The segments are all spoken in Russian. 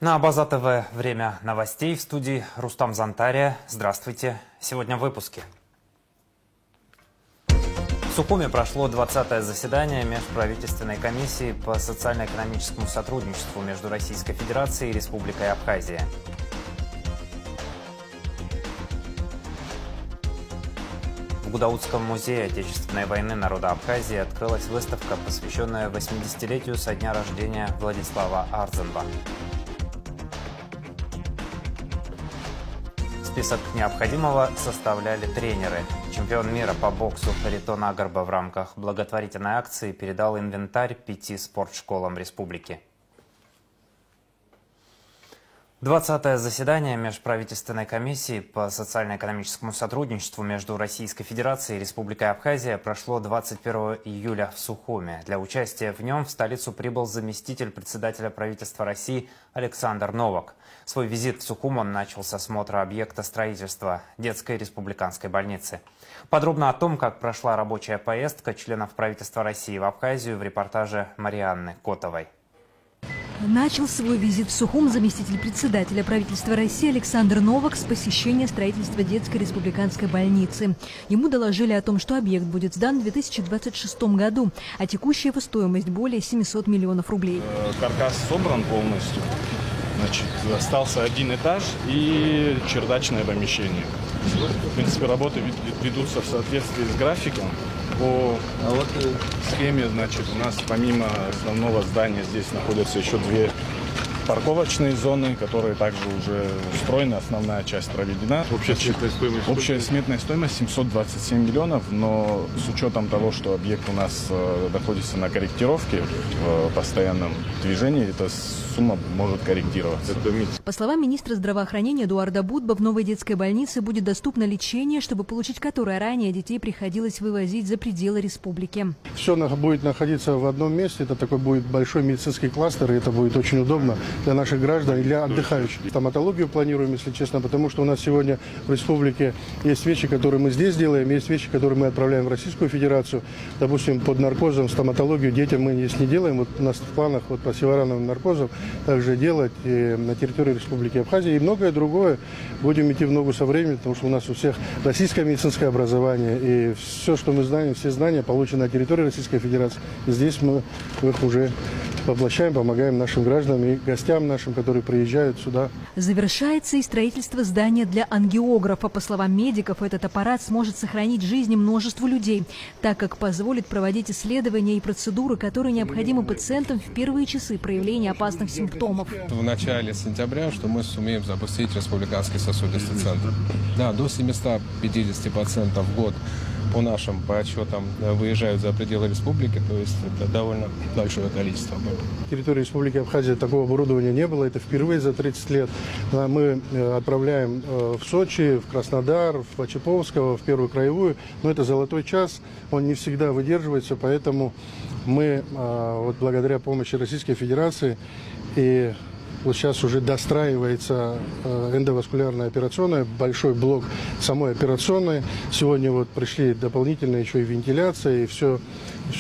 На База ТВ время новостей. В студии Рустам Зантария. Здравствуйте. Сегодня в выпуске. В Сухуме прошло 20-е заседание Межправительственной комиссии по социально-экономическому сотрудничеству между Российской Федерацией и Республикой Абхазия. В Гудаутском музее Отечественной войны народа Абхазии открылась выставка, посвященная 80-летию со дня рождения Владислава Арзенба. Список необходимого составляли тренеры. Чемпион мира по боксу Харитон Агарба в рамках благотворительной акции передал инвентарь 5 спортшколам республики. 20-е заседание Межправительственной комиссии по социально-экономическому сотрудничеству между Российской Федерацией и Республикой Абхазия прошло 21 июля в Сухуме. Для участия в нем в столицу прибыл заместитель председателя правительства России Александр Новак. Свой визит в Сухум он начал с осмотра объекта строительства детской республиканской больницы. Подробно о том, как прошла рабочая поездка членов правительства России в Абхазию, в репортаже Марианны Котовой. Начал свой визит в Сухум заместитель председателя правительства России Александр Новак с посещения строительства детской республиканской больницы. Ему доложили о том, что объект будет сдан в 2026 году, а текущая его стоимость более 700 миллионов рублей. Каркас собран полностью. Значит, остался один этаж и чердачное помещение. В принципе, работы ведутся в соответствии с графиком. По схеме, значит, у нас помимо основного здания здесь находятся еще 2 парковочные зоны, которые также уже устроены, основная часть проведена. Общая сметная стоимость 727 миллионов, но с учетом того, что объект у нас находится на корректировке в постоянном движении, эта сумма может корректироваться. По словам министра здравоохранения Эдуарда Будба, в новой детской больнице будет доступно лечение, чтобы получить которое ранее детей приходилось вывозить за пределы республики. Все будет находиться в одном месте, это такой будет большой медицинский кластер, и это будет очень удобно для наших граждан и для отдыхающих. Стоматологию планируем, если честно, потому что у нас сегодня в республике есть вещи, которые мы здесь делаем, есть вещи, которые мы отправляем в Российскую Федерацию. Допустим, под наркозом стоматологию детям мы здесь не делаем. Вот у нас в планах по северановым наркозам также делать и на территории Республики Абхазия и многое другое. Будем идти в ногу со временем, потому что у нас у всех российское медицинское образование, и все, что мы знаем, все знания получены на территории Российской Федерации. И здесь мы их уже воплощаем, помогаем нашим гражданам и гостям нашим, которые приезжают сюда. Завершается и строительство здания для ангиографа. По словам медиков, этот аппарат сможет сохранить жизни множеству людей, так как позволит проводить исследования и процедуры, которые необходимы пациентам в первые часы проявления опасных симптомов. В начале сентября, что мы сумеем запустить республиканский сосудистый центр. Да, до 750 пациентов в год по нашим подсчетам выезжают за пределы республики, то есть это довольно большое количество. На территории Республики Абхазия такого оборудования не было, это впервые за 30 лет. Мы отправляем в Сочи, в Краснодар, в Очаковского, в Первую краевую, но это золотой час, он не всегда выдерживается, поэтому мы вот благодаря помощи Российской Федерации и вот сейчас уже достраивается эндоваскулярная операционная, большой блок самой операционной. Сегодня вот пришли дополнительно еще и вентиляция, и все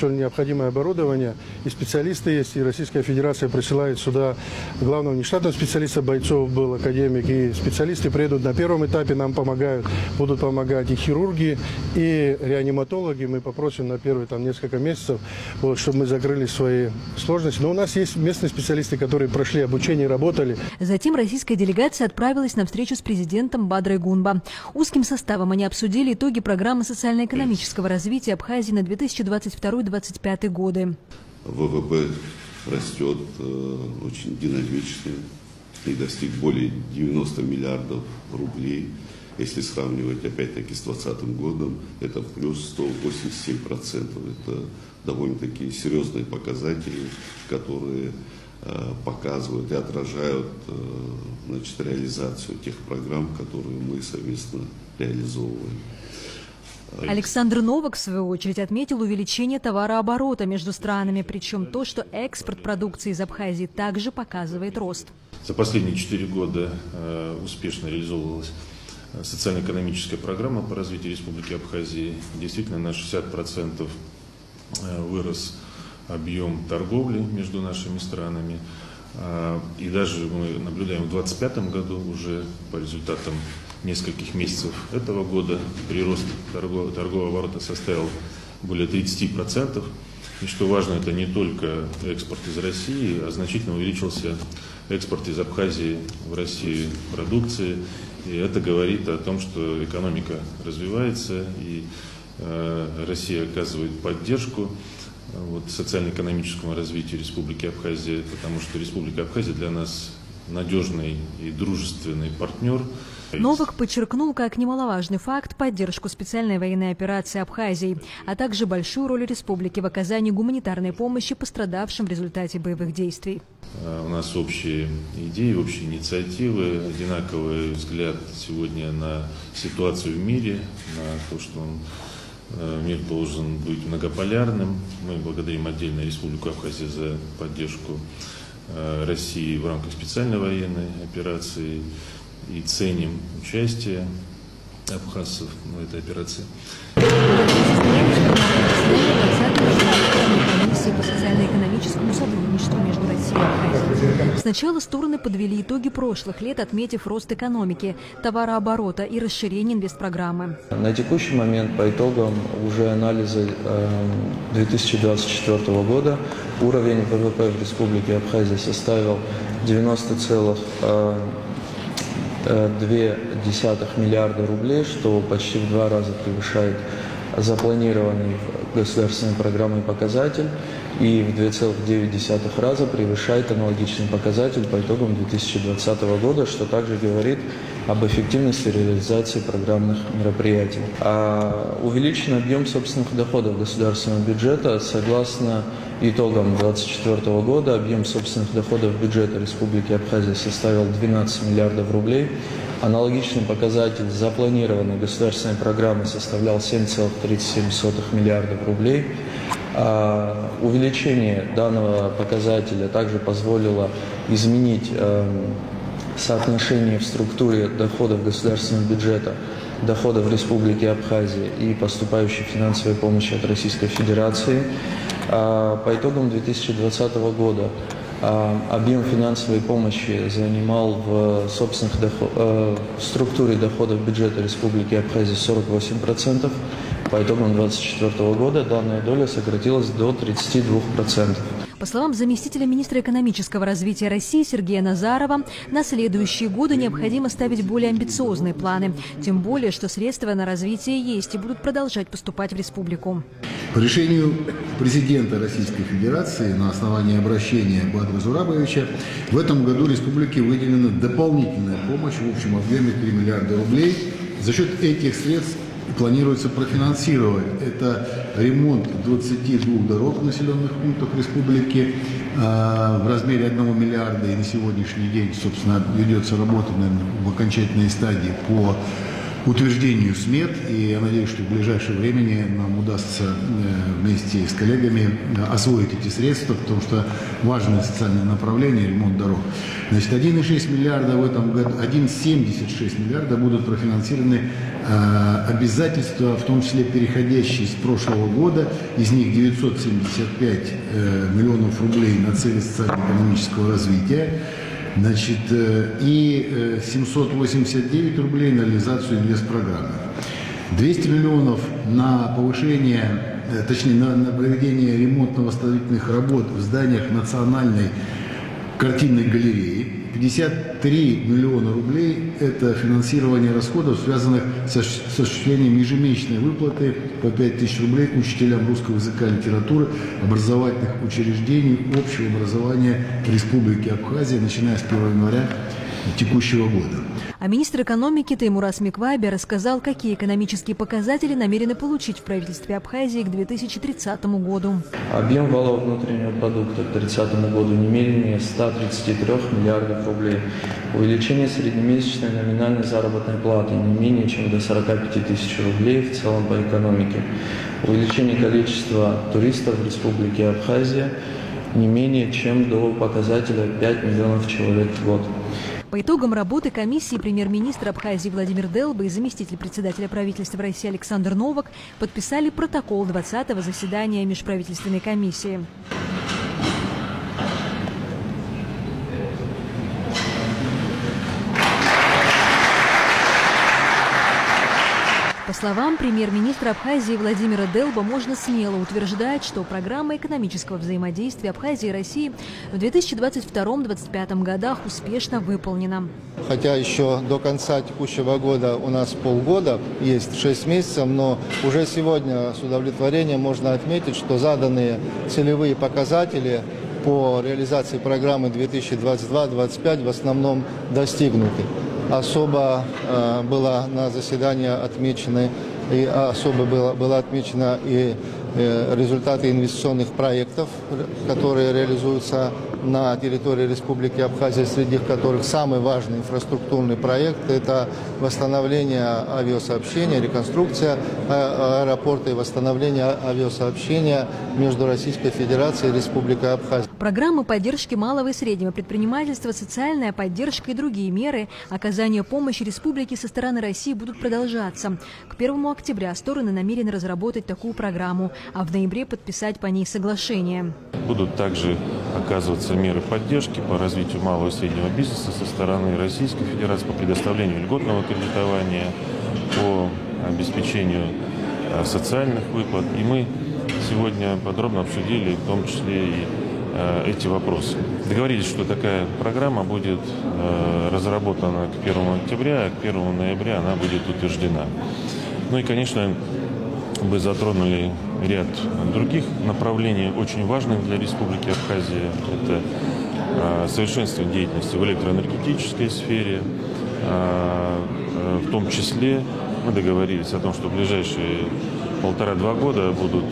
необходимое оборудование. И специалисты есть, и Российская Федерация присылает сюда главного нештатного специалиста, бойцов был академик, и специалисты приедут на первом этапе, нам помогают, будут помогать и хирурги, и реаниматологи. Мы попросим на первые несколько месяцев, вот, чтобы мы закрыли свои сложности. Но у нас есть местные специалисты, которые прошли обучение, работали. Затем российская делегация отправилась на встречу с президентом Бадрой Гунба. Узким составом они обсудили итоги программы социально-экономического развития Абхазии на 2022-2025 годы. ВВП растет очень динамично и достиг более 90 миллиардов рублей. Если сравнивать опять-таки с 2020 годом, это плюс 187%. Это довольно-таки серьезные показатели, которые показывают и отражают, значит, реализацию тех программ, которые мы совместно реализовываем. Александр Новак, в свою очередь, отметил увеличение товарооборота между странами, причем то, что экспорт продукции из Абхазии также показывает рост. За последние 4 года успешно реализовывалась социально-экономическая программа по развитию Республики Абхазии. Действительно, на 60% вырос объем торговли между нашими странами. И даже мы наблюдаем в 2025 году уже по результатам нескольких месяцев этого года прирост торгового оборота составил более 30%. И что важно, это не только экспорт из России, а значительно увеличился экспорт из Абхазии в Россию продукции. И это говорит о том, что экономика развивается, и Россия оказывает поддержку социально-экономическому развитию Республики Абхазия, потому что Республика Абхазия для нас надежный и дружественный партнер. Новак подчеркнул как немаловажный факт поддержку специальной военной операции Абхазии, а также большую роль республики в оказании гуманитарной помощи пострадавшим в результате боевых действий. У нас общие идеи, общие инициативы, одинаковый взгляд сегодня на ситуацию в мире, на то, что мир должен быть многополярным. Мы благодарим отдельно Республику Абхазия за поддержку России в рамках специальной военной операции и ценим участие абхазцев в этой операции. Комиссии по социально-экономическому сотрудничеству между Россией и Абхазией. Сначала стороны подвели итоги прошлых лет, отметив рост экономики, товарооборота и расширение инвестпрограммы. На текущий момент по итогам уже анализа 2024 года уровень ВВП в Республике Абхазия составил 90,2 миллиарда рублей, что почти в 2 раза превышает запланированный государственной программой показатель и в 2,9 раза превышает аналогичный показатель по итогам 2020 года, что также говорит об эффективности реализации программных мероприятий. Увеличен объем собственных доходов государственного бюджета. Согласно итогам 2024 года объем собственных доходов бюджета Республики Абхазия составил 12 миллиардов рублей. Аналогичный показатель запланированной государственной программы составлял 7,37 миллиардов рублей. Увеличение данного показателя также позволило изменить соотношение в структуре доходов государственного бюджета, доходов Республики Абхазия и поступающей финансовой помощи от Российской Федерации. По итогам 2020 года объем финансовой помощи занимал в структуре доходов бюджета Республики Абхазия 48%. По итогам 2024 года данная доля сократилась до 32%. По словам заместителя министра экономического развития России Сергея Назарова, на следующие годы необходимо ставить более амбициозные планы. Тем более, что средства на развитие есть и будут продолжать поступать в республику. По решению президента Российской Федерации на основании обращения Бадра Зурабовича в этом году республике выделена дополнительная помощь в общем объеме 3 миллиарда рублей. За счет этих средств планируется профинансировать. Это ремонт 22 дорог в населенных пунктах республики в размере 1 миллиарда. И на сегодняшний день, собственно, ведется работа, наверное, в окончательной стадии по утверждению смет. И я надеюсь, что в ближайшее время нам удастся вместе с коллегами освоить эти средства, потому что важное социальное направление – ремонт дорог. Значит, 1,6 миллиарда в этом году, 1,76 миллиарда будут профинансированы обязательства, в том числе переходящие с прошлого года. Из них 975 миллионов рублей на цели социально-экономического развития. Значит, и 789 рублей на реализацию инвестпрограммы. 200 миллионов на повышение, точнее, на проведение ремонтно-восстановительных работ в зданиях Национальной картинной галереи. 53 миллиона рублей – это финансирование расходов, связанных с осуществлением ежемесячной выплаты по 5000 рублей учителям русского языка и литературы образовательных учреждений общего образования Республики Абхазия, начиная с 1 января текущего года. А министр экономики Теймураз Микваби рассказал, какие экономические показатели намерены получить в правительстве Абхазии к 2030 году. Объем валового внутреннего продукта к 2030 году не менее 133 миллиардов рублей. Увеличение среднемесячной номинальной заработной платы не менее чем до 45 тысяч рублей в целом по экономике. Увеличение количества туристов в Республике Абхазия не менее чем до показателя 5 миллионов человек в год. По итогам работы комиссии премьер-министр Абхазии Владимир Делба и заместитель председателя правительства России Александр Новак подписали протокол 20-го заседания межправительственной комиссии. словам премьер-министра Абхазии Владимира Делба, можно смело утверждать, что программа экономического взаимодействия Абхазии и России в 2022-2025 годах успешно выполнена. Хотя еще до конца текущего года у нас полгода, есть 6 месяцев, но уже сегодня с удовлетворением можно отметить, что заданные целевые показатели по реализации программы 2022-2025 в основном достигнуты. Особо было на заседании отмечено была отмечена и результаты инвестиционных проектов, которые реализуются на территории Республики Абхазия, среди которых самый важный инфраструктурный проект – это восстановление авиасообщения, реконструкция аэропорта и восстановление авиасообщения между Российской Федерацией и Республикой Абхазия. Программы поддержки малого и среднего предпринимательства, социальная поддержка и другие меры оказания помощи республике со стороны России будут продолжаться. К 1 октября стороны намерены разработать такую программу, а в ноябре подписать по ней соглашение. Будут также оказываться меры поддержки по развитию малого и среднего бизнеса со стороны Российской Федерации, по предоставлению льготного кредитования, по обеспечению социальных выплат. И мы сегодня подробно обсудили в том числе и эти вопросы. Договорились, что такая программа будет разработана к 1 октября, а к 1 ноября она будет утверждена. Ну и, конечно, мы затронули ряд других направлений, очень важных для Республики Абхазия. Это совершенствование деятельности в электроэнергетической сфере. В том числе мы договорились о том, что в ближайшие 1,5-2 года будут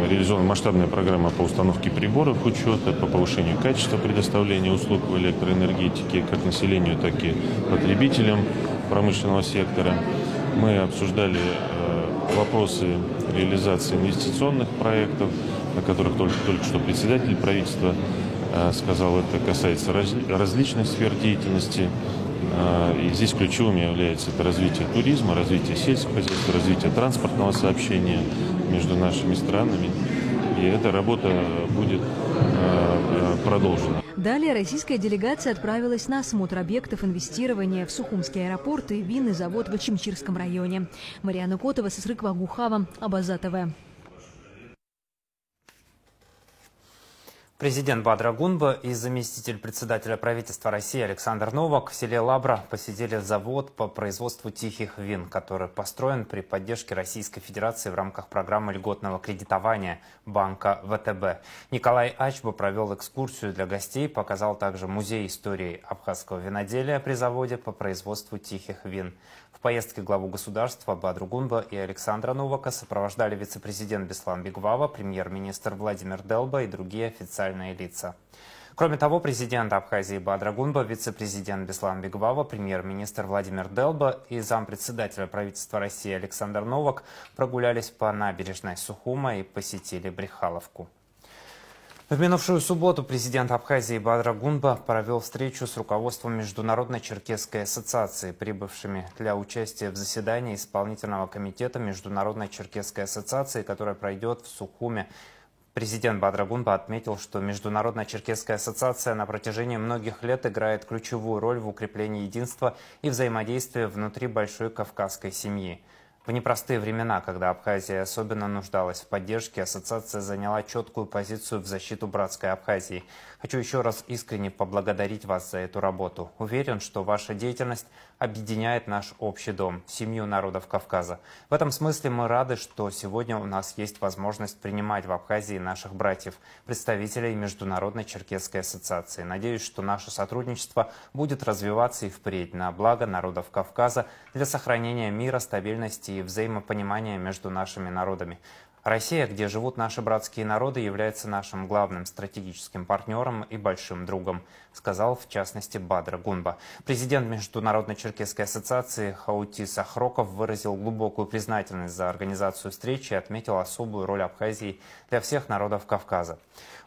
реализована масштабная программа по установке приборов учета, по повышению качества предоставления услуг в электроэнергетике как населению, так и потребителям промышленного сектора. Мы обсуждали вопросы реализации инвестиционных проектов, о которых только что председатель правительства сказал, это касается различных сфер деятельности. И здесь ключевыми является это развитие туризма, развитие сельского хозяйства, развитие транспортного сообщения между нашими странами. И эта работа будет продолжена. Далее российская делегация отправилась на осмотр объектов инвестирования в Сухумский аэропорт и винный завод в Ачимчирском районе. Марьяна Котова, Сысрык Вагухава, Абаза ТВ. Президент Бадра Гунба и заместитель председателя правительства России Александр Новак в селе Лабра посетили завод по производству тихих вин, который построен при поддержке Российской Федерации в рамках программы льготного кредитования банка ВТБ. Николай Ачба провел экскурсию для гостей, показал также музей истории абхазского виноделия при заводе по производству тихих вин. В поездке главу государства Бадру Гунба и Александра Новака сопровождали вице-президент Беслан Бигвава, премьер-министр Владимир Делба и другие официальные лица. Кроме того, президент Абхазии Бадра Гунба, вице-президент Беслан Бигвава, премьер-министр Владимир Делба и зампредседателя правительства России Александр Новак прогулялись по набережной Сухума и посетили Брехаловку. В минувшую субботу президент Абхазии Бадра Гунба провел встречу с руководством Международной черкесской ассоциации, прибывшими для участия в заседании исполнительного комитета Международной черкесской ассоциации, которая пройдет в Сухуме. Президент Бадра Гунба отметил, что Международная черкесская ассоциация на протяжении многих лет играет ключевую роль в укреплении единства и взаимодействия внутри большой кавказской семьи. В непростые времена, когда Абхазия особенно нуждалась в поддержке, ассоциация заняла четкую позицию в защиту братской Абхазии. Хочу еще раз искренне поблагодарить вас за эту работу. Уверен, что ваша деятельность объединяет наш общий дом, семью народов Кавказа. В этом смысле мы рады, что сегодня у нас есть возможность принимать в Абхазии наших братьев, представителей Международной черкесской ассоциации. Надеюсь, что наше сотрудничество будет развиваться и впредь на благо народов Кавказа для сохранения мира, стабильности и взаимопонимания между нашими народами. Россия, где живут наши братские народы, является нашим главным стратегическим партнером и большим другом, сказал в частности Бадра Гунба. Президент Международной черкесской ассоциации Хаутис Ахроков выразил глубокую признательность за организацию встречи и отметил особую роль Абхазии для всех народов Кавказа.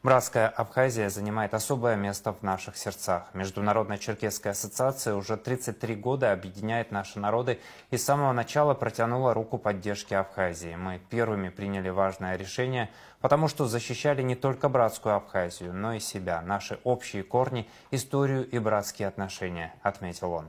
Братская Абхазия занимает особое место в наших сердцах. Международная черкесская ассоциация уже 33 года объединяет наши народы и с самого начала протянула руку поддержки Абхазии. Мы первыми приняли важное решение, потому что защищали не только братскую Абхазию, но и себя, наши общие корни, историю и братские отношения, отметил он.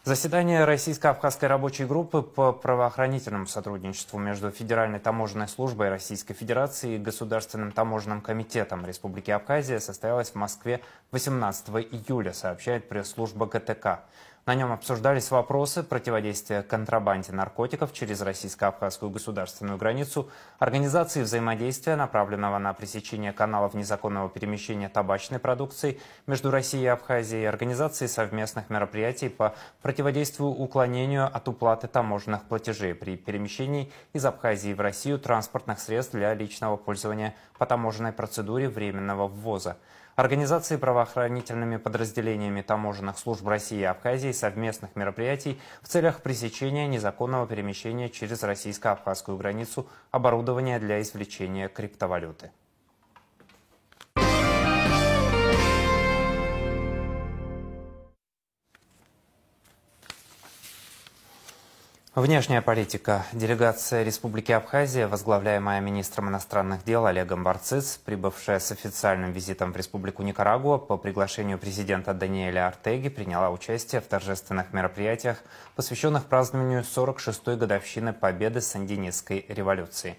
Заседание Российско-Абхазской рабочей группы по правоохранительному сотрудничеству между Федеральной таможенной службой Российской Федерации и Государственным таможенным комитетом Республики Абхазия состоялось в Москве 18 июля, сообщает пресс-служба ГТК. На нем обсуждались вопросы противодействия контрабанде наркотиков через российско-абхазскую государственную границу, организации взаимодействия, направленного на пресечение каналов незаконного перемещения табачной продукции между Россией и Абхазией, организации совместных мероприятий по противодействию уклонению от уплаты таможенных платежей при перемещении из Абхазии в Россию транспортных средств для личного пользования по таможенной процедуре временного ввоза. Организации правоохранительными подразделениями таможенных служб России и Абхазии совместных мероприятий в целях пресечения незаконного перемещения через российско-абхазскую границу оборудования для извлечения криптовалюты. Внешняя политика. Делегация Республики Абхазия, возглавляемая министром иностранных дел Олегом Барциц, прибывшая с официальным визитом в Республику Никарагуа по приглашению президента Даниэля Ортеги, приняла участие в торжественных мероприятиях, посвященных празднованию 46-й годовщины победы Сандинистской революции.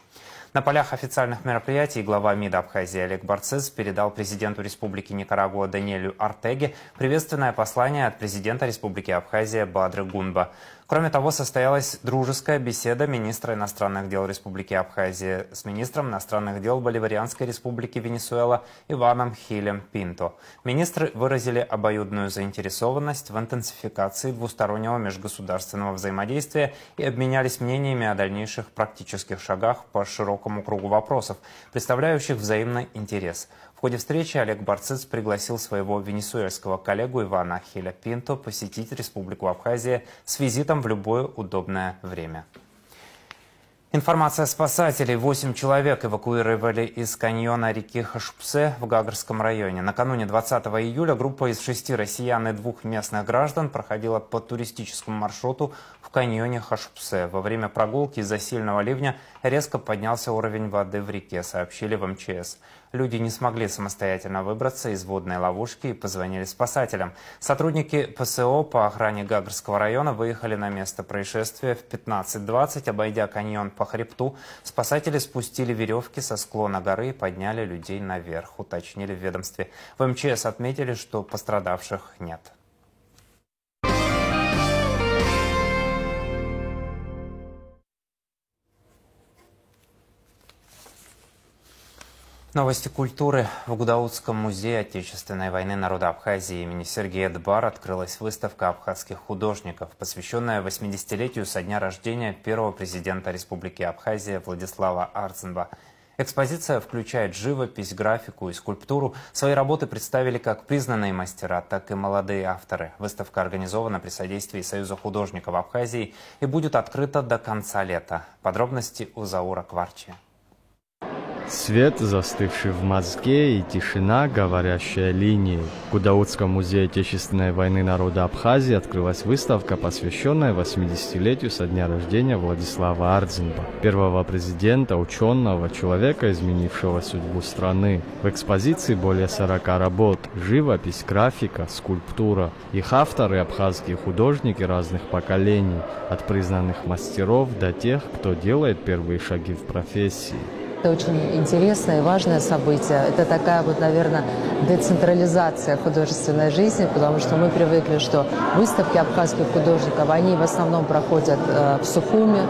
На полях официальных мероприятий глава МИД Абхазии Олег Барциц передал президенту Республики Никарагуа Даниэлю Ортеге приветственное послание от президента Республики Абхазия Бадры Гунба. Кроме того, состоялась дружеская беседа министра иностранных дел Республики Абхазия с министром иностранных дел Боливарианской Республики Венесуэла Иваном Хилем Пинто. Министры выразили обоюдную заинтересованность в интенсификации двустороннего межгосударственного взаимодействия и обменялись мнениями о дальнейших практических шагах по широкому кругу вопросов, представляющих взаимный интерес. В ходе встречи Олег Барциц пригласил своего венесуэльского коллегу Ивана Хиля Пинто посетить Республику Абхазия с визитом в любое удобное время. Информация спасателей. 8 человек эвакуировали из каньона реки Хашупсе в Гагарском районе. Накануне 20 июля группа из 6 россиян и 2 местных граждан проходила по туристическому маршруту в каньоне Хашупсе. Во время прогулки из-за сильного ливня резко поднялся уровень воды в реке, сообщили в МЧС. Люди не смогли самостоятельно выбраться из водной ловушки и позвонили спасателям. Сотрудники ПСО по охране Гагарского района выехали на место происшествия в 15:20, обойдя каньон по хребту. Спасатели спустили веревки со склона горы и подняли людей наверх, уточнили в ведомстве. В МЧС отметили, что пострадавших нет. Новости культуры. В Гудаутском музее Отечественной войны народа Абхазии имени Сергея Дбар открылась выставка абхазских художников, посвященная 80-летию со дня рождения первого президента Республики Абхазия Владислава Арцинба. Экспозиция включает живопись, графику и скульптуру. Свои работы представили как признанные мастера, так и молодые авторы. Выставка организована при содействии Союза художников Абхазии и будет открыта до конца лета. Подробности у Заура Кварчи. Свет, застывший в мозге, и тишина, говорящая линией. В Гудаутском музее Отечественной войны народа Абхазии открылась выставка, посвященная 80-летию со дня рождения Владислава Арцинба, первого президента, ученого, человека, изменившего судьбу страны. В экспозиции более 40 работ – живопись, графика, скульптура. Их авторы – абхазские художники разных поколений, от признанных мастеров до тех, кто делает первые шаги в профессии. Это очень интересное и важное событие. Это такая вот, наверное, децентрализация художественной жизни, потому что мы привыкли, что выставки абхазских художников, они в основном проходят в Сухуме,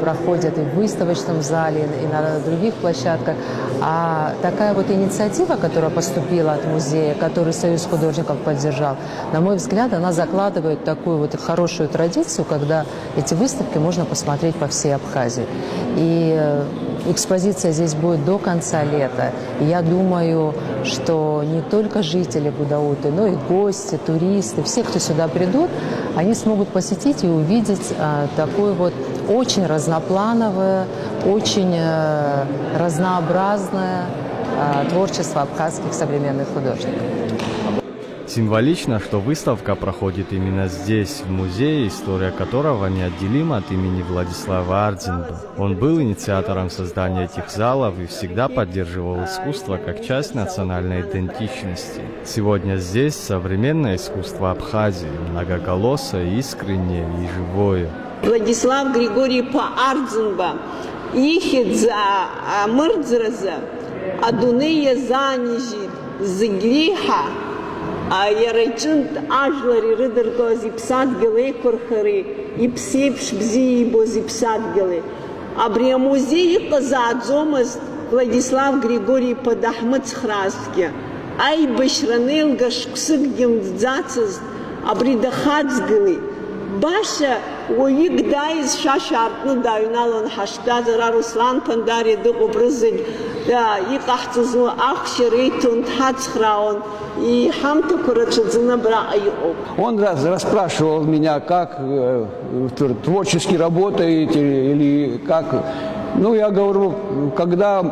проходят и в выставочном зале, и на других площадках. А такая вот инициатива, которая поступила от музея, который Союз художников поддержал, на мой взгляд, она закладывает такую вот хорошую традицию, когда эти выставки можно посмотреть по всей Абхазии. И экспозиция здесь будет до конца лета. И я думаю, что не только жители Гудауты, но и гости, туристы, все, кто сюда придут, они смогут посетить и увидеть такое вот очень разноплановое, очень разнообразное творчество абхазских современных художников. Символично, что выставка проходит именно здесь, в музее, история которого неотделима от имени Владислава Ардзинба. Он был инициатором создания этих залов и всегда поддерживал искусство как часть национальной идентичности. Сегодня здесь современное искусство Абхазии, многоголосое, искреннее и живое. Владислав Григорий Ардзинба, ихидза амырдзраза, адунея занижит, зиглиха, Ярайчынт ажлари рыдыргоз ипсадгылы курхари, ипсепш бзиибоз ипсадгылы. Абри музей казаадзомаз Владислав Григорий Падахмыцхразге. Ай башранел гашксыгдем дзацыз, абри дахадзгылы. Баша уик дайз шашартны дайналон хаштазара Руслан Пандари дыгубрызык. Да, и кахтузу ахшерейтун тхацхраон. И он расспрашивал меня, как творчески работаете или как. Ну, я говорю, когда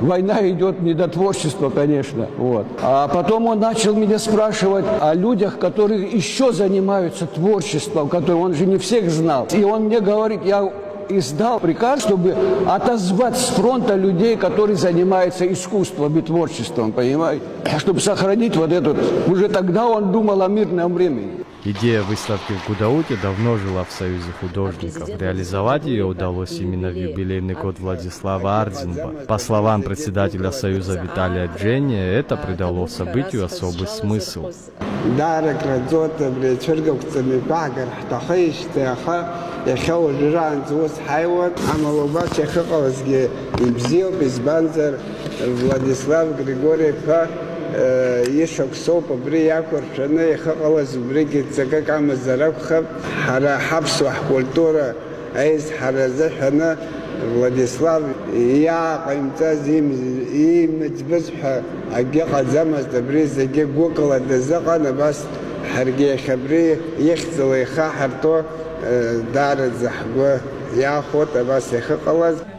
война идет, не до творчества, конечно. Вот. А потом он начал меня спрашивать о людях, которые еще занимаются творчеством, которые он же не всех знал. И он мне говорит, я издал приказ, чтобы отозвать с фронта людей, которые занимаются искусством и творчеством, понимаете? Чтобы сохранить вот этот... Уже тогда он думал о мирном времени. Идея выставки в Гудауте давно жила в Союзе художников. Реализовать ее удалось именно в юбилейный год Владислава Ардзинба. По словам председателя Союза Виталия Дженни, это придало событию особый смысл. Владислав Григорьев يشوك صوب بريا كورشنا يخلص بريجي تزكك عم الزرقخ حرا حبس وحكولتورا عايز حرزحنا فلاديسلاف يا قيمتاز متبزح أجيق زمز تبريز أجيق وكلا دزقنا بس حرقي خبري يختل يخاحرتو دار الزحقوه.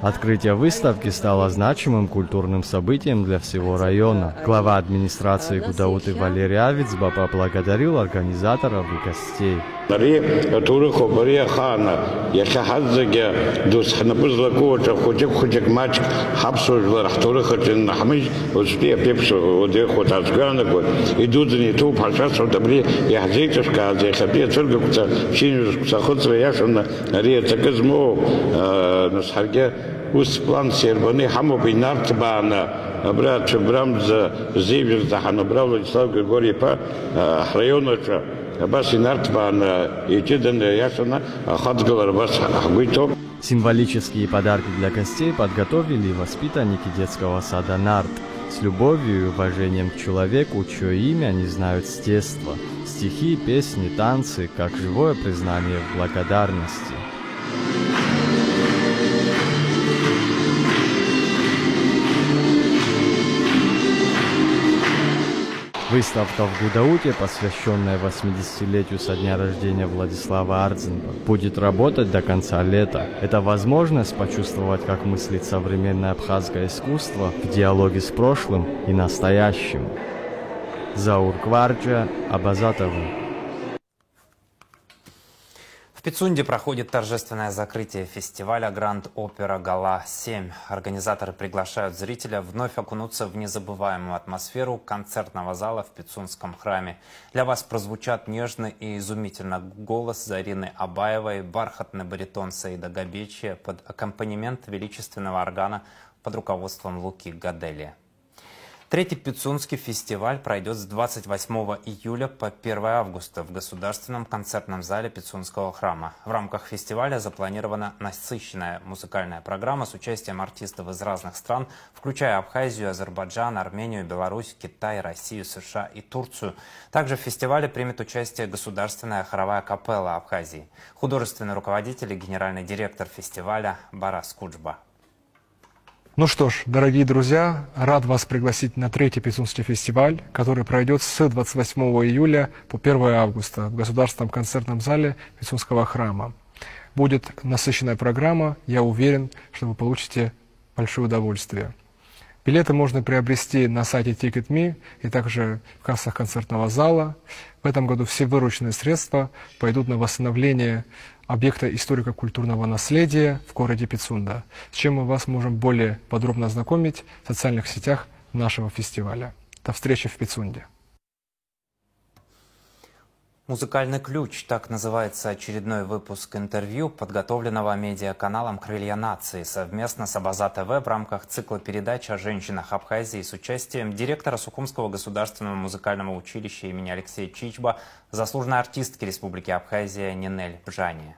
Открытие выставки стало значимым культурным событием для всего района. Глава администрации Гудауты Валерий Авицба поблагодарил организаторов и гостей. نسحرجة وسبلان سيرباني حمو بينارت بانا برات برامز زيبر تحنا براو Владислав Григорий Па районоча бас инарт بانا يجدن яшана хадгалар бас хагуито. Символические подарки для гостей подготовили воспитанники детского сада «Нарт» с любовью и уважением к человеку, чье имя они знают с детства. Стихи, песни, танцы, как живое признание в благодарности. Выставка в Гудауте, посвященная 80-летию со дня рождения Владислава Ардзинба, будет работать до конца лета. Это возможность почувствовать, как мыслит современное абхазское искусство в диалоге с прошлым и настоящим. Заур Кварджа, Абазатовы. В Пицунде проходит торжественное закрытие фестиваля Гранд Опера Гала-7. Организаторы приглашают зрителя вновь окунуться в незабываемую атмосферу концертного зала в Пицунском храме. Для вас прозвучат нежный и изумительный голос Зарины Абаевой, бархатный баритон Саида Габечия под аккомпанемент величественного органа под руководством Луки Гадели. Третий Пицунский фестиваль пройдет с 28 июля по 1 августа в Государственном концертном зале Пицунского храма. В рамках фестиваля запланирована насыщенная музыкальная программа с участием артистов из разных стран, включая Абхазию, Азербайджан, Армению, Беларусь, Китай, Россию, США и Турцию. Также в фестивале примет участие Государственная хоровая капелла Абхазии. Художественный руководитель и генеральный директор фестиваля Барас Куджба. Ну что ж, дорогие друзья, рад вас пригласить на третий Пицунский фестиваль, который пройдет с 28 июля по 1 августа в Государственном концертном зале Пицунского храма. Будет насыщенная программа, я уверен, что вы получите большое удовольствие. Билеты можно приобрести на сайте Ticket.me и также в кассах концертного зала. В этом году все вырученные средства пойдут на восстановление объекта историко-культурного наследия в городе Пицунда, с чем мы вас можем более подробно ознакомить в социальных сетях нашего фестиваля. До встречи в Пицунде. «Музыкальный ключ» — так называется очередной выпуск интервью, подготовленного медиаканалом «Крылья нации» совместно с Абаза ТВ в рамках цикла передач о женщинах Абхазии с участием директора Сухумского государственного музыкального училища имени Алексея Чичба, заслуженной артистки Республики Абхазия Нинель Бжани.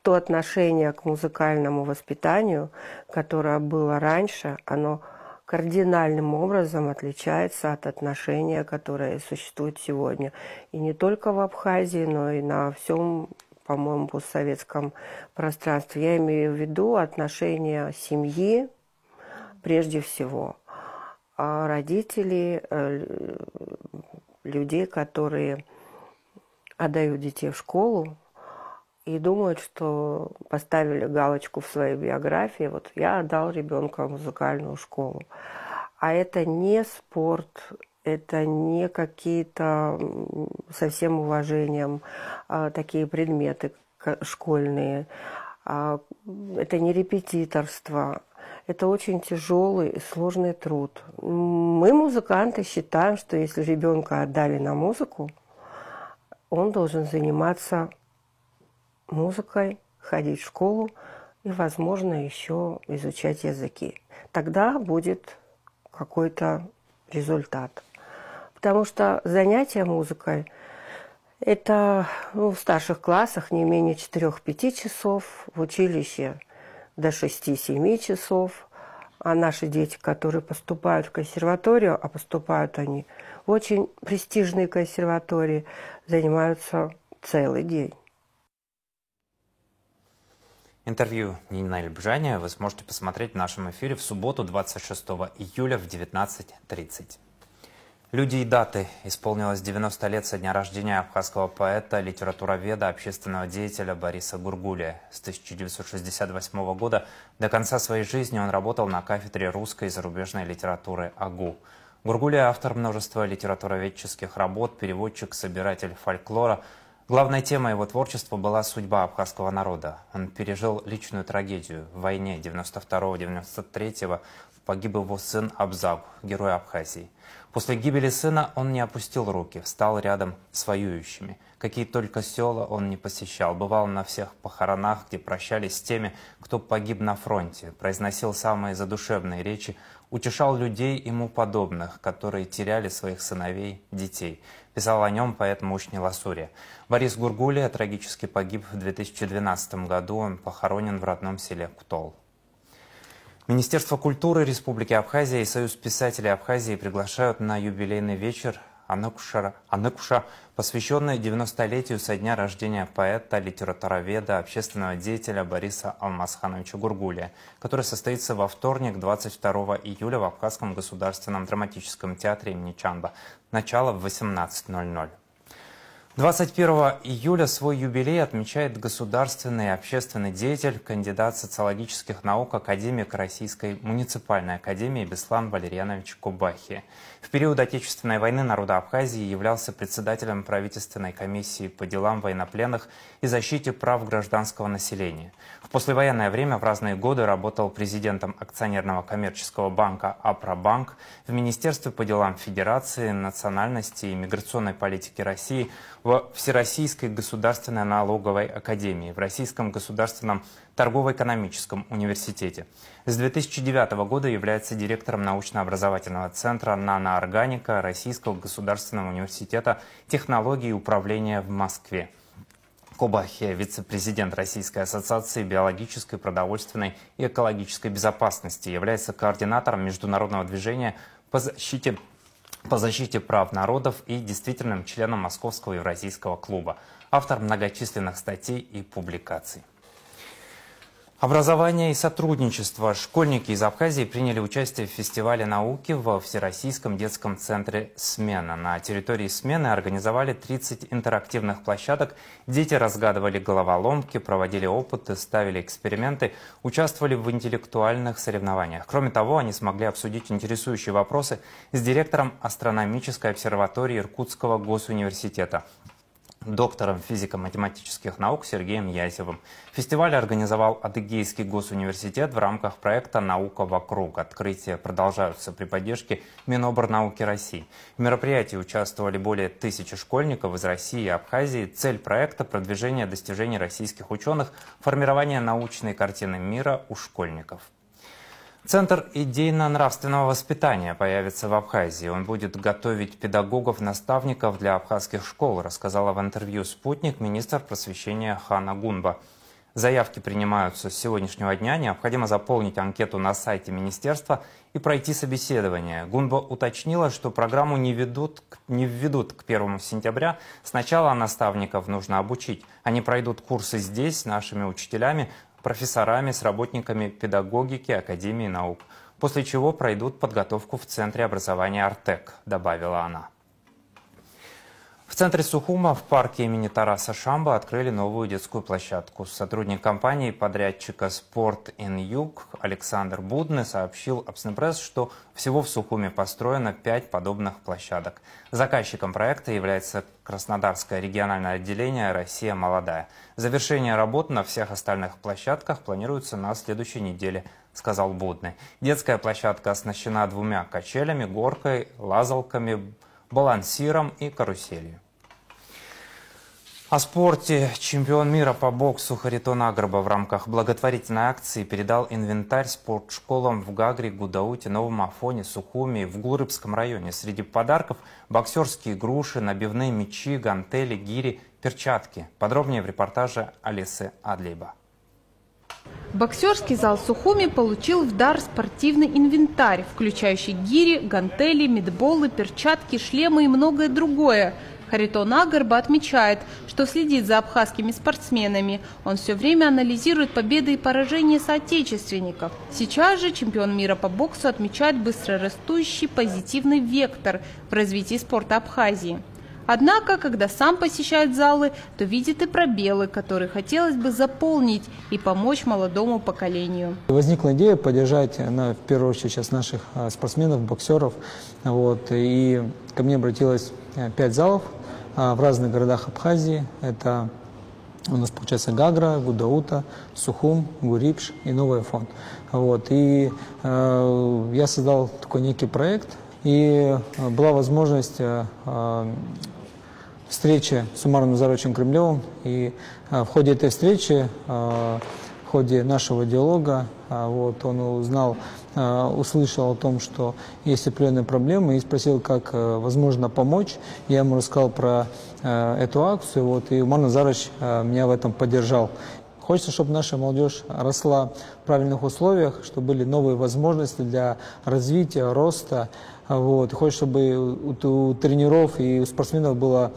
То отношение к музыкальному воспитанию, которое было раньше, оно кардинальным образом отличается от отношения, которое существует сегодня. И не только в Абхазии, но и на всем, по-моему, постсоветском пространстве. Я имею в виду отношения семьи прежде всего. А родители, людей, которые отдают детей в школу и думают, что поставили галочку в своей биографии, вот я отдал ребенка в музыкальную школу. А это не спорт, это не какие-то, со всем уважением, такие предметы школьные, это не репетиторство, это очень тяжелый и сложный труд. Мы, музыканты, считаем, что если ребенка отдали на музыку, он должен заниматься музыкой, ходить в школу и, возможно, еще изучать языки. Тогда будет какой-то результат. Потому что занятия музыкой – это в старших классах не менее 4-5 часов, в училище до 6-7 часов. А наши дети, которые поступают в консерваторию, а поступают они в очень престижные консерватории, занимаются целый день. Интервью Нинель Бжани вы сможете посмотреть в нашем эфире в субботу, 26 июля в 19:30. Люди и даты. Исполнилось 90 лет со дня рождения абхазского поэта, литературоведа, общественного деятеля Бориса Гургулия. С 1968 года до конца своей жизни он работал на кафедре русской и зарубежной литературы АГУ. Гургулия – автор множества литературоведческих работ, переводчик, собиратель фольклора. Главной темой его творчества была судьба абхазского народа. Он пережил личную трагедию. В войне 92-93 погиб его сын Абзаг, герой Абхазии. После гибели сына он не опустил руки, встал рядом с воюющими. Какие только села он не посещал. Бывал на всех похоронах, где прощались с теми, кто погиб на фронте. Произносил самые задушевные речи, утешал людей ему подобных, которые теряли своих сыновей, детей. Писал о нем поэт-мучни Ласурия. Борис Гургулия трагически погиб в 2012 году. Он похоронен в родном селе Кутол. Министерство культуры Республики Абхазия и Союз писателей Абхазии приглашают на юбилейный вечер Аныкуша, посвященный 90-летию со дня рождения поэта, литературоведа, общественного деятеля Бориса Алмазхановича Гургулия, который состоится во вторник, 22 июля в Абхазском государственном драматическом театре имени Чанба. Начало в 18:00. 21 июля свой юбилей отмечает государственный и общественный деятель, кандидат социологических наук, академик Российской муниципальной академии Беслан Валерьянович Кубахи. В период Отечественной войны народа Абхазии являлся председателем правительственной комиссии по делам военнопленных и защите прав гражданского населения. В послевоенное время в разные годы работал президентом акционерного коммерческого банка «Апробанк», в Министерстве по делам Федерации, национальности и миграционной политики России, в Всероссийской государственной налоговой академии, в Российском государственном торгово-экономическом университете. С 2009 года является директором научно-образовательного центра «Наноорганика» Российского государственного университета технологий и управления в Москве. Кубахи – вице-президент Российской ассоциации биологической, продовольственной и экологической безопасности, является координатором международного движения по защите прав народов и действительным членом Московского евразийского клуба, автор многочисленных статей и публикаций. Образование и сотрудничество. Школьники из Абхазии приняли участие в фестивале науки во Всероссийском детском центре «Смена». На территории «Смены» организовали 30 интерактивных площадок. Дети разгадывали головоломки, проводили опыты, ставили эксперименты, участвовали в интеллектуальных соревнованиях. Кроме того, они смогли обсудить интересующие вопросы с директором астрономической обсерватории Иркутского госуниверситета, доктором физико-математических наук Сергеем Язевым. Фестиваль организовал Адыгейский госуниверситет в рамках проекта «Наука вокруг». Открытия продолжаются при поддержке Миноборнауки России. В мероприятии участвовали более 1000 школьников из России и Абхазии. Цель проекта – продвижение достижений российских ученых, формирование научной картины мира у школьников. Центр идейно-нравственного воспитания появится в Абхазии. Он будет готовить педагогов-наставников для абхазских школ, рассказала в интервью «Спутник» министр просвещения Хана Гунба. Заявки принимаются с сегодняшнего дня. Необходимо заполнить анкету на сайте министерства и пройти собеседование. Гунба уточнила, что программу не введут к 1 сентября. Сначала наставников нужно обучить. Они пройдут курсы здесь с нашими учителями, профессорами, с работниками педагогики Академии наук, после чего пройдут подготовку в Центре образования «Артек», добавила она. В центре Сухума в парке имени Тараса Шамбы открыли новую детскую площадку. Сотрудник компании подрядчика «Спорт ин Юг» Александр Будный сообщил Абснепресс, что всего в Сухуме построено 5 подобных площадок. Заказчиком проекта является Краснодарское региональное отделение «Россия молодая». Завершение работ на всех остальных площадках планируется на следующей неделе, сказал Будный. Детская площадка оснащена 2 качелями, горкой, лазалками, балансиром и каруселью. О спорте. Чемпион мира по боксу Харитон Агарба в рамках благотворительной акции передал инвентарь спортшколам в Гагре, Гудауте, Новом Афоне, Сухуме, в Гулрыбском районе. Среди подарков боксерские груши, набивные мячи, гантели, гири, перчатки. Подробнее в репортаже Алисы Адлейба. Боксерский зал Сухуми получил в дар спортивный инвентарь, включающий гири, гантели, мидболы, перчатки, шлемы и многое другое. Харитон Агарба отмечает, что следит за абхазскими спортсменами. Он все время анализирует победы и поражения соотечественников. Сейчас же чемпион мира по боксу отмечает быстрорастущий позитивный вектор в развитии спорта Абхазии. Однако, когда сам посещает залы, то видит и пробелы, которые хотелось бы заполнить и помочь молодому поколению. Возникла идея поддержать, в первую очередь, сейчас наших спортсменов, боксеров. И ко мне обратилось 5 залов в разных городах Абхазии. Это у нас, получается, Гагра, Гудаута, Сухум, Гурипш и Новый Афон. И я создал такой некий проект, и была возможность встречи с Умаром Назаровичем Кремлевым. И в ходе этой встречи, в ходе нашего диалога, он услышал о том, что есть определенные проблемы, и спросил, как возможно помочь. Я ему рассказал про эту акцию, и Умар Назарович меня в этом поддержал. Хочется, чтобы наша молодежь росла в правильных условиях, чтобы были новые возможности для развития, роста. Хочется, чтобы у тренеров и у спортсменов было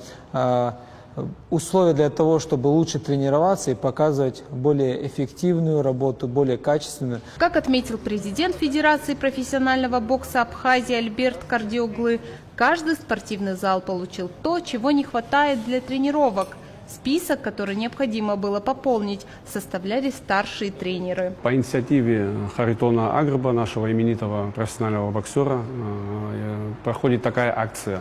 условия для того, чтобы лучше тренироваться и показывать более эффективную работу, более качественную. Как отметил президент Федерации профессионального бокса Абхазии Альберт Кардиоглы, каждый спортивный зал получил то, чего не хватает для тренировок. Список, который необходимо было пополнить, составляли старшие тренеры. По инициативе Харитона Агарба, нашего именитого профессионального боксера, проходит такая акция.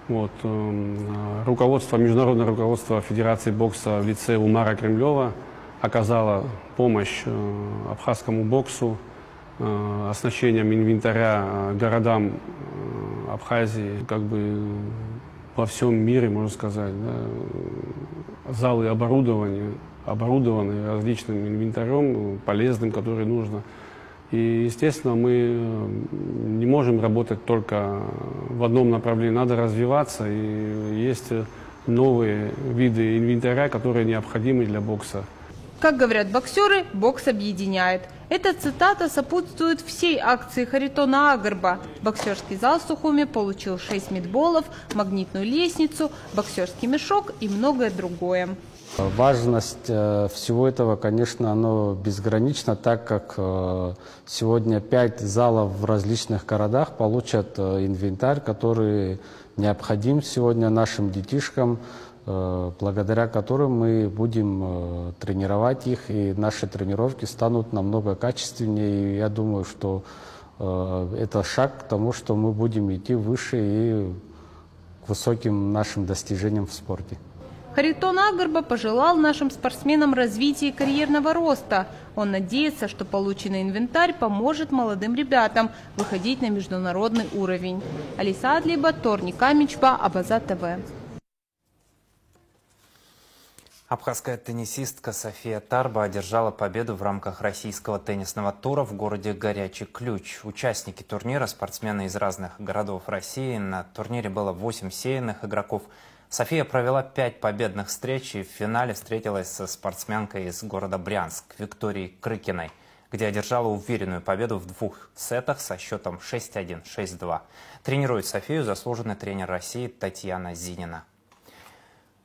Международное руководство Федерации бокса в лице Умара Кремлева оказало помощь абхазскому боксу оснащением инвентаря городам Абхазии, во всем мире, можно сказать. Залы оборудованы различным инвентарем, полезным, который нужно. И, естественно, мы не можем работать только в одном направлении, надо развиваться, и есть новые виды инвентаря, которые необходимы для бокса. Как говорят боксеры, бокс объединяет. Эта цитата сопутствует всей акции Харитона Агарба. Боксерский зал в Сухуме получил 6 мидболов, магнитную лестницу, боксерский мешок и многое другое. Важность всего этого, конечно, оно безгранична, так как сегодня 5 залов в различных городах получат инвентарь, который необходим сегодня нашим детишкам, благодаря которым мы будем тренировать их, и наши тренировки станут намного качественнее. И я думаю, что это шаг к тому, что мы будем идти выше и к высоким нашим достижениям в спорте. Харитон Агарба пожелал нашим спортсменам развития и карьерного роста. Он надеется, что полученный инвентарь поможет молодым ребятам выходить на международный уровень. Алиса Адлиба, Торни Камичба, Абаза ТВ. Абхазская теннисистка София Тарба одержала победу в рамках российского теннисного тура в городе Горячий Ключ. Участники турнира, спортсмены из разных городов России. На турнире было 8 сеянных игроков. София провела 5 победных встреч и в финале встретилась со спортсменкой из города Брянск Викторией Крыкиной, где одержала уверенную победу в 2 сетах со счетом 6-1, 6-2. Тренирует Софию заслуженный тренер России Татьяна Зинина.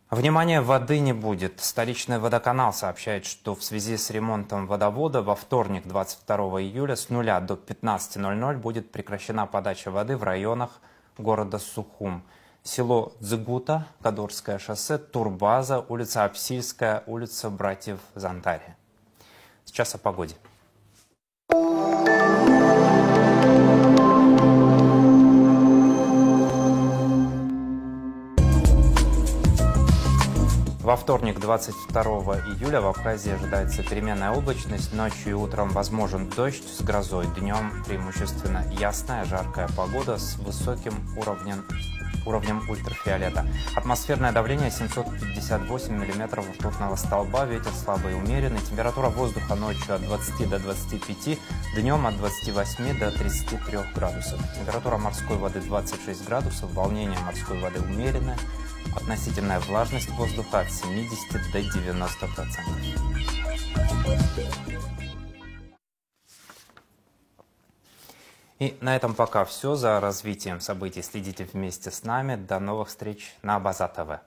Внимания, воды не будет. Столичный водоканал сообщает, что в связи с ремонтом водовода во вторник, 22 июля, с 0 до 15:00 будет прекращена подача воды в районах города Сухум. Село Дзыгута, Кадорское шоссе, Турбаза, улица Апсильская, улица Братьев Зонтари. Сейчас о погоде. Во вторник, 22 июля, в Абхазии ожидается переменная облачность. Ночью и утром возможен дождь с грозой. Днем преимущественно ясная, жаркая погода с высоким уровнем ультрафиолета. Атмосферное давление 758 миллиметров ртутного столба. Ветер слабый и умеренный. Температура воздуха ночью от 20 до 25, днем от 28 до 33 градусов. Температура морской воды 26 градусов. Волнение морской воды умеренное. Относительная влажность воздуха от 70 до 90%. И на этом пока все. За развитием событий следите вместе с нами. До новых встреч на Абаза ТВ.